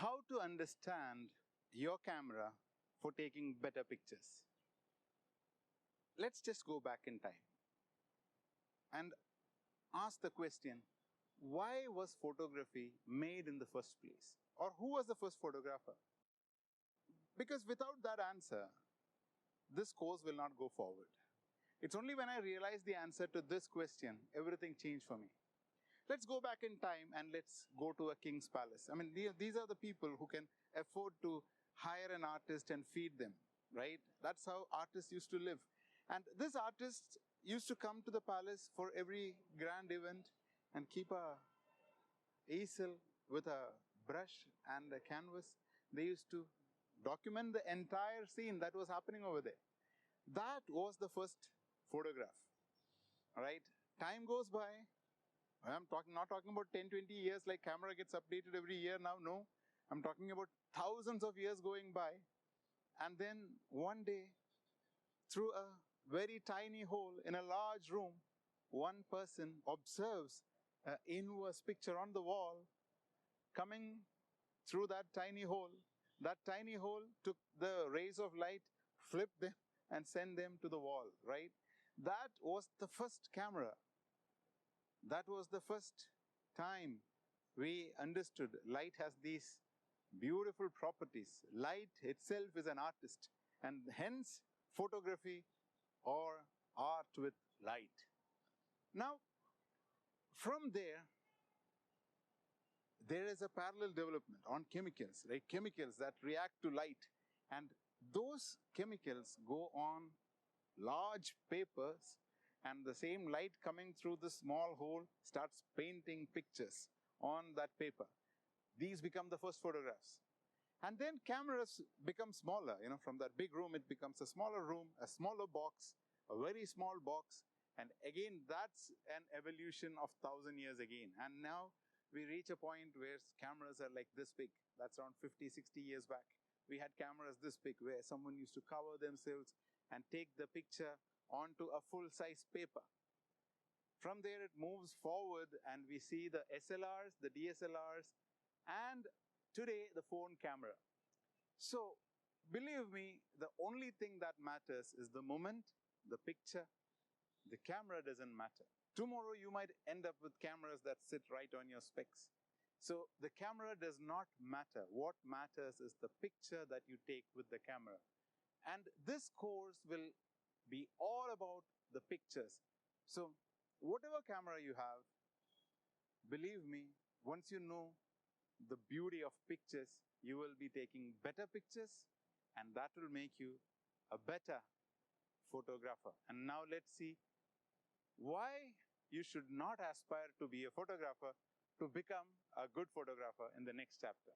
How to understand your camera for taking better pictures. Let's just go back in time and ask the question, why was photography made in the first place? Or who was the first photographer? Because without that answer, this course will not go forward. It's only when I realized the answer to this question, everything changed for me. Let's go back in time and let's go to a king's palace. I mean, these are the people who can afford to hire an artist and feed them, right? That's how artists used to live. And this artist used to come to the palace for every grand event and keep a easel with a brush and a canvas. They used to document the entire scene that was happening over there. That was the first photograph, all right? Time goes by. I'm not talking about 10, 20 years like camera gets updated every year now, no. I'm talking about thousands of years going by. And then one day, through a very tiny hole in a large room, one person observes an inverse picture on the wall coming through that tiny hole. That tiny hole took the rays of light, flipped them and sent them to the wall, right? That was the first camera. That was the first time we understood light has these beautiful properties. Light itself is an artist, and hence photography or art with light. Now, from there is a parallel development on chemicals, right? Chemicals that react to light, and those chemicals go on large papers, and the same light coming through the small hole starts painting pictures on that paper. These become the first photographs. And then cameras become smaller, from that big room it becomes a smaller room, a smaller box, a very small box, and again that's an evolution of 1,000 years again. And now we reach a point where cameras are like this big. That's around 50, 60 years back. We had cameras this big where someone used to cover themselves and take the picture onto a full-size paper. From there it moves forward and we see the SLRs, the DSLRs, and today the phone camera. So believe me, the only thing that matters is the moment, the picture. The camera doesn't matter. Tomorrow you might end up with cameras that sit right on your specs. So the camera does not matter. What matters is the picture that you take with the camera. And this course will be all about the pictures. So whatever camera you have, believe me, once you know the beauty of pictures, you will be taking better pictures, and that will make you a better photographer. And now let's see why you should not aspire to be a photographer to become a good photographer in the next chapter.